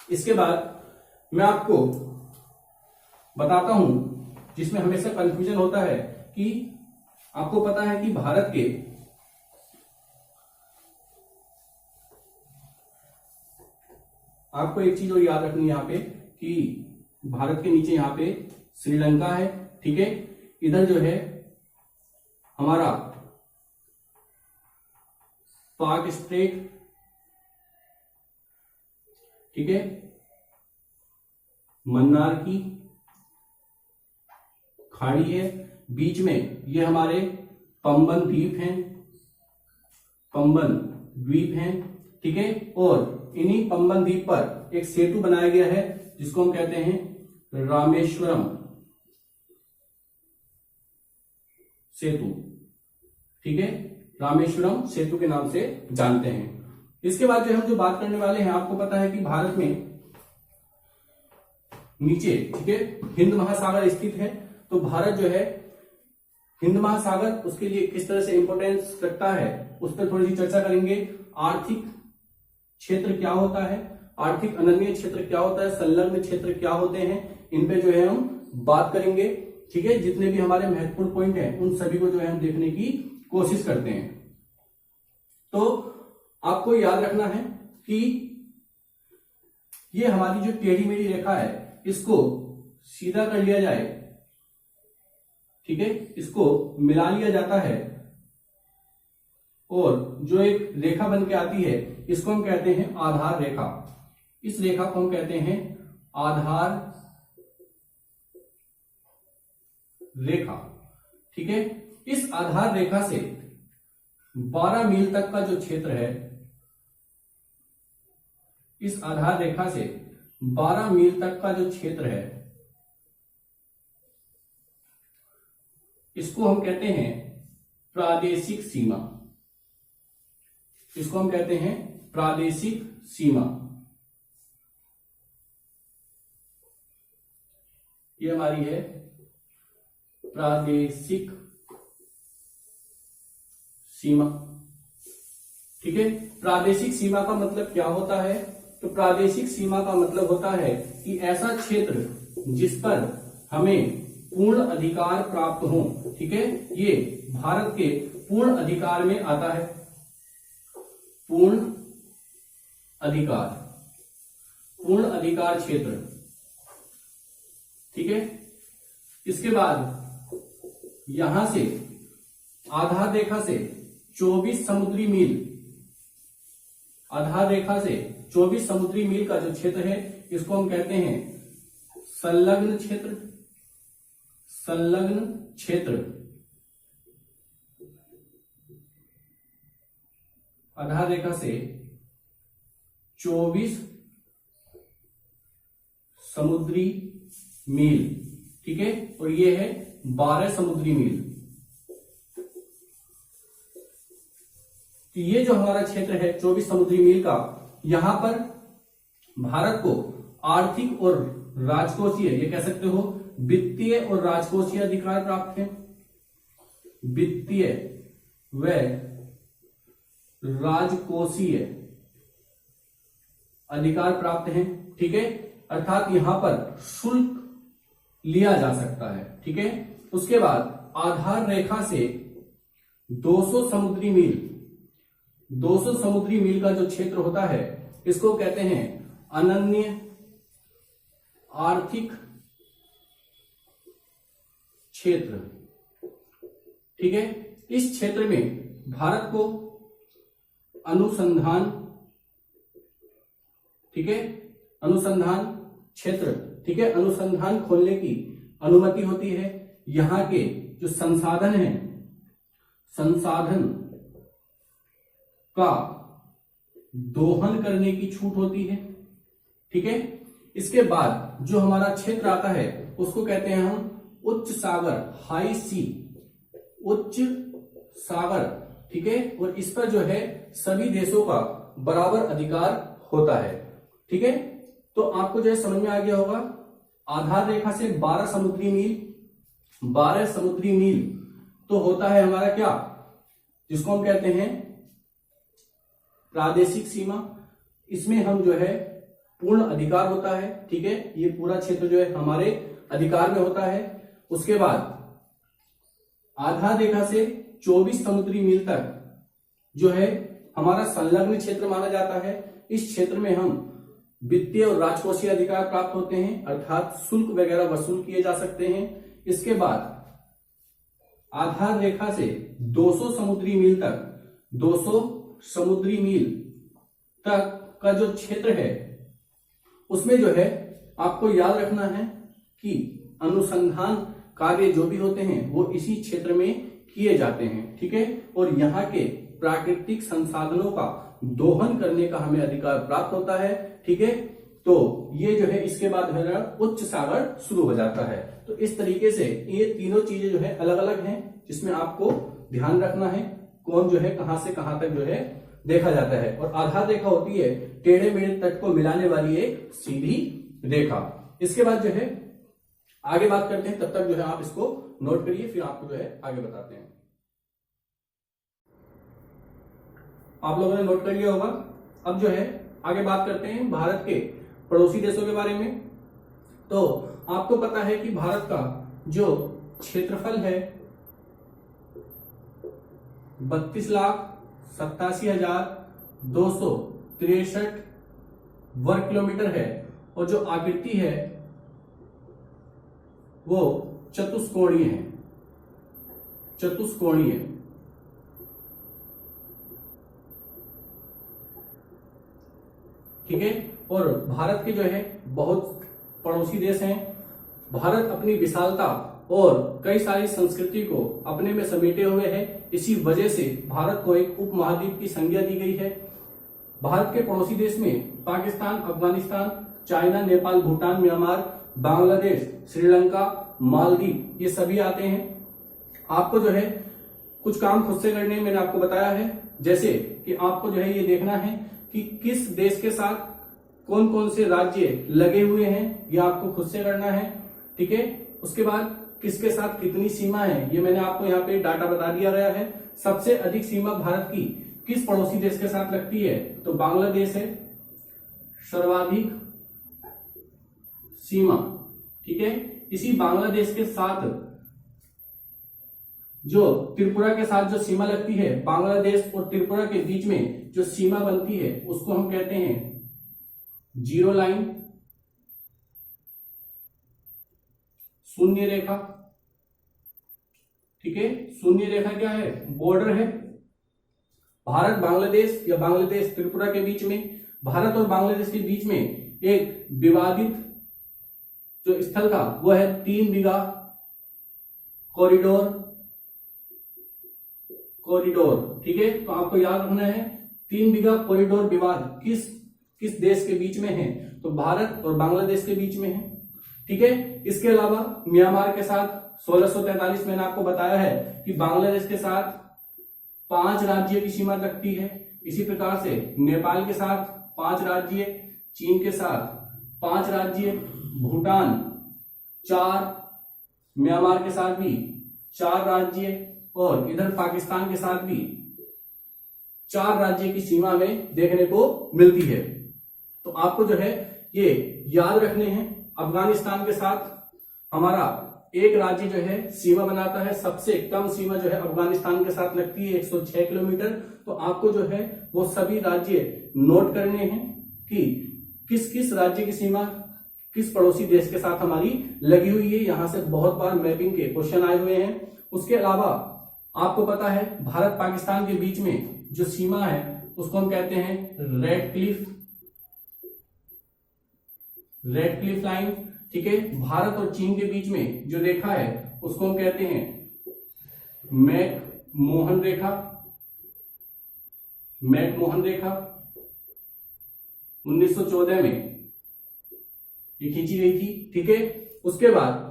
इसके बाद मैं आपको बताता हूं जिसमें हमेशा कंफ्यूजन होता है कि आपको पता है कि भारत के आपको एक चीज और याद रखनी है यहां पे कि भारत के नीचे यहां पे श्रीलंका है। ठीक है, इधर जो है हमारा पाक स्ट्रेट। ठीक है, मन्नार की खाड़ी है, बीच में ये हमारे पंबन द्वीप हैं, पंबन द्वीप हैं। ठीक है, और इन्हीं पंबन द्वीप पर एक सेतु बनाया गया है जिसको हम कहते हैं रामेश्वरम सेतु। ठीक है, रामेश्वरम सेतु के नाम से जानते हैं। इसके बाद जो हम जो बात करने वाले हैं, आपको पता है कि भारत में नीचे, ठीक है, हिंद महासागर स्थित है। तो भारत जो है हिंद महासागर उसके लिए किस तरह से इंपॉर्टेंस रखता है उस पर थोड़ी सी चर्चा करेंगे। आर्थिक क्षेत्र क्या होता है, आर्थिक अनन्य क्षेत्र क्या होता है, संलग्न क्षेत्र क्या होते हैं, इन पे जो है हम बात करेंगे। ठीक है, जितने भी हमारे महत्वपूर्ण पॉइंट हैं उन सभी को जो है हम देखने की कोशिश करते हैं। तो आपको याद रखना है कि ये हमारी जो टेढ़ी मेढ़ी रेखा है इसको सीधा कर लिया जाए। ठीक है, इसको मिला लिया जाता है और जो एक रेखा बन के आती है इसको हम कहते हैं आधार रेखा। इस रेखा को हम कहते हैं आधार रेखा। ठीक है, इस आधार रेखा से 12 मील तक का जो क्षेत्र है इस आधार रेखा से 12 मील तक का जो क्षेत्र है इसको हम कहते हैं प्रादेशिक सीमा। इसको हम कहते हैं प्रादेशिक सीमा। ये हमारी है प्रादेशिक सीमा। ठीक है, प्रादेशिक सीमा का मतलब क्या होता है? तो प्रादेशिक सीमा का मतलब होता है कि ऐसा क्षेत्र जिस पर हमें पूर्ण अधिकार प्राप्त हो। ठीक है, ये भारत के पूर्ण अधिकार में आता है। पूर्ण अधिकार क्षेत्र। ठीक है, इसके बाद यहां से आधार रेखा से 24 समुद्री मील, आधार रेखा से 24 समुद्री मील का जो क्षेत्र है इसको हम कहते हैं संलग्न क्षेत्र। संलग्न क्षेत्र। आधार रेखा से 24 समुद्री मील। ठीक है, और ये है 12 समुद्री मील। तो ये जो हमारा क्षेत्र है 24 समुद्री मील का, यहां पर भारत को आर्थिक और राजकोषीय, ये कह सकते हो वित्तीय और राजकोषीय अधिकार प्राप्त है। वित्तीय व राजकोषीय अधिकार प्राप्त है। ठीक है, अर्थात यहां पर शुल्क लिया जा सकता है। ठीक है, उसके बाद आधार रेखा से 200 समुद्री मील, 200 समुद्री मील का जो क्षेत्र होता है इसको कहते हैं अनन्य आर्थिक क्षेत्र। ठीक है, इस क्षेत्र में भारत को अनुसंधान, ठीक है, अनुसंधान क्षेत्र, ठीक है, अनुसंधान खोलने की अनुमति होती है। यहां के जो संसाधन हैं, संसाधन का दोहन करने की छूट होती है। ठीक है, इसके बाद जो हमारा क्षेत्र आता है उसको कहते हैं हम उच्च सागर, हाई सी, उच्च सागर। ठीक है, और इस पर जो है सभी देशों का बराबर अधिकार होता है। ठीक है, तो आपको जो है समझ में आ गया होगा। आधार रेखा से 12 समुद्री मील, 12 समुद्री मील तो होता है हमारा क्या, जिसको हम कहते हैं प्रादेशिक सीमा। इसमें हम जो है पूर्ण अधिकार होता है। ठीक है, ये पूरा क्षेत्र जो है हमारे अधिकार में होता है। उसके बाद आधार रेखा से 24 समुद्री मील तक जो है हमारा संलग्न क्षेत्र माना जाता है। इस क्षेत्र में हम वित्तीय और राजकोषीय अधिकार प्राप्त होते हैं, अर्थात शुल्क वगैरह वसूल किए जा सकते हैं। इसके बाद आधार रेखा से 200 समुद्री मील तक, 200 समुद्री मील तक का जो क्षेत्र है उसमें जो है आपको याद रखना है कि अनुसंधान कार्य जो भी होते हैं वो इसी क्षेत्र में किए जाते हैं। ठीक है, और यहाँ के प्राकृतिक संसाधनों का दोहन करने का हमें अधिकार प्राप्त होता है। ठीक है, तो ये जो है इसके बाद हमारा उच्च सागर शुरू हो जाता है। तो इस तरीके से ये तीनों चीजें जो है अलग अलग हैं, जिसमें आपको ध्यान रखना है कौन जो है कहां से कहां तक जो है देखा जाता है। और आधार रेखा होती है टेढ़े मेढ़े तट को मिलाने वाली एक सीधी रेखा। इसके बाद जो है आगे बात करते हैं, तब तक जो है आप इसको नोट करिए, फिर आपको जो है आगे बताते हैं। आप लोगों ने नोट कर लिया होगा। अब जो है आगे बात करते हैं भारत के पड़ोसी देशों के बारे में। तो आपको पता है कि भारत का जो क्षेत्रफल है 32,87,263 वर्ग किलोमीटर है, और जो आकृति है वो चतुष्कोणीय है। चतुष्कोणीय। ठीक है, और भारत के जो है बहुत पड़ोसी देश हैं। भारत अपनी विशालता और कई सारी संस्कृति को अपने में समेटे हुए है। इसी वजह से भारत को एक उपमहाद्वीप की संज्ञा दी गई है। भारत के पड़ोसी देश में पाकिस्तान, अफगानिस्तान, चाइना, नेपाल, भूटान, म्यांमार, बांग्लादेश, श्रीलंका, मालदीव, ये सभी आते हैं। आपको जो है कुछ काम खुद से करने मैंने आपको बताया है, जैसे कि आपको जो है ये देखना है कि किस देश के साथ कौन कौन से राज्य लगे हुए हैं, ये आपको खुद से करना है, ठीक है। उसके बाद किसके साथ कितनी सीमा है, ये मैंने आपको यहाँ पे डाटा बता दिया गया है। सबसे अधिक सीमा भारत की किस पड़ोसी देश के साथ लगती है, तो बांग्लादेश है सर्वाधिक सीमा, ठीक है। इसी बांग्लादेश के साथ जो त्रिपुरा के साथ जो सीमा लगती है, बांग्लादेश और त्रिपुरा के बीच में जो सीमा बनती है उसको हम कहते हैं जीरो लाइन, शून्य रेखा, ठीक है। शून्य रेखा क्या है, बॉर्डर है। भारत बांग्लादेश या बांग्लादेश त्रिपुरा के बीच में, भारत और बांग्लादेश के बीच में एक विवादित जो स्थल था वो है 3 बीघा कॉरिडोर, ठीक है। तो आपको याद रखना है 3 बीघा कॉरिडोर विवाद किस देश के बीच में है, तो भारत और बांग्लादेश के बीच में है, ठीक है। इसके अलावा म्यांमार के साथ 1643 मैंने आपको बताया है कि बांग्लादेश के साथ 5 राज्य की सीमा लगती है। इसी प्रकार से नेपाल के साथ 5 राज्य, चीन के साथ 5 राज्य, भूटान 4, म्यांमार के साथ भी 4 राज्य और इधर पाकिस्तान के साथ भी 4 राज्य की सीमा में देखने को मिलती है। तो आपको जो है ये याद रखने हैं। अफगानिस्तान के साथ हमारा एक राज्य जो है सीमा बनाता है, सबसे कम सीमा जो है अफगानिस्तान के साथ लगती है 106 किलोमीटर। तो आपको जो है वो सभी राज्य नोट करने हैं कि किस किस राज्य की सीमा किस पड़ोसी देश के साथ हमारी लगी हुई है। यहां से बहुत बार मैपिंग के क्वेश्चन आए हुए हैं। उसके अलावा आपको पता है भारत पाकिस्तान के बीच में जो सीमा है उसको हम कहते हैं रेड क्लिफ लाइन, ठीक है। भारत और चीन के बीच में जो रेखा है उसको हम कहते हैं मैकमोहन रेखा 1914 में ये खींची गई थी, ठीक है। उसके बाद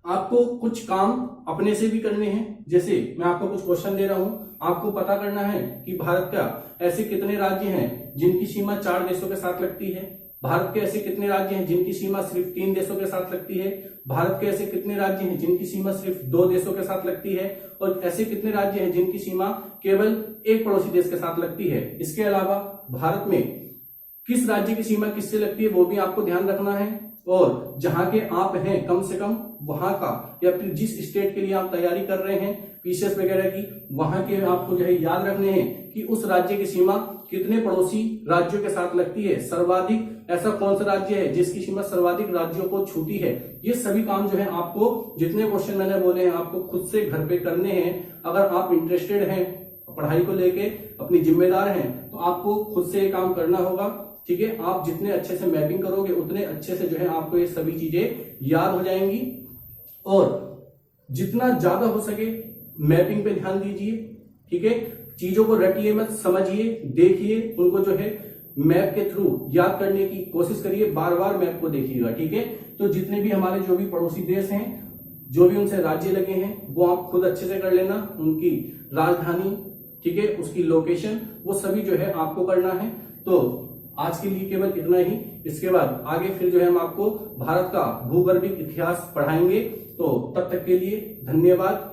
आपको कुछ काम अपने से भी करने हैं। जैसे मैं आपको कुछ क्वेश्चन दे रहा हूं, आपको पता करना है कि भारत का ऐसे कितने राज्य हैं जिनकी सीमा 4 देशों के साथ लगती है, भारत के ऐसे कितने राज्य हैं जिनकी सीमा सिर्फ 3 देशों के साथ लगती है, भारत के ऐसे कितने राज्य हैं जिनकी सीमा सिर्फ 2 देशों के साथ लगती है, और ऐसे कितने राज्य हैं जिनकी सीमा केवल एक पड़ोसी देश के साथ लगती है। इसके अलावा भारत में किस राज्य की सीमा किससे लगती है वो भी आपको ध्यान रखना है, और जहां के आप हैं कम से कम वहां का या फिर जिस स्टेट के लिए आप तैयारी कर रहे हैं पीसीएस वगैरह की, वहां के आपको जो है याद रखने हैं कि उस राज्य की सीमा कितने पड़ोसी राज्यों के साथ लगती है, सर्वाधिक ऐसा कौन सा राज्य है जिसकी सीमा सर्वाधिक राज्यों को छूती है। ये सभी काम जो है आपको, जितने क्वेश्चन मैंने बोले हैं, आपको खुद से घर पे करने हैं। अगर आप इंटरेस्टेड हैं, पढ़ाई को लेके अपनी जिम्मेदार हैं, तो आपको खुद से ये काम करना होगा, ठीक है। आप जितने अच्छे से मैपिंग करोगे उतने अच्छे से जो है आपको ये सभी चीजें याद हो जाएंगी, और जितना ज्यादा हो सके मैपिंग पे ध्यान दीजिए, ठीक है। चीजों को रटिए मत, समझिए, देखिए, उनको जो है मैप के थ्रू याद करने की कोशिश करिए, बार बार मैप को देखिएगा, ठीक है। तो जितने भी हमारे जो भी पड़ोसी देश हैं, जो भी उनसे राज्य लगे हैं, वो आप खुद अच्छे से कर लेना, उनकी राजधानी, ठीक है, उसकी लोकेशन, वो सभी जो है आपको करना है। तो आज के लिए केवल इतना ही। इसके बाद आगे फिर जो है हम आपको भारत का भूगर्भिक इतिहास पढ़ाएंगे। तो तब तक के लिए धन्यवाद।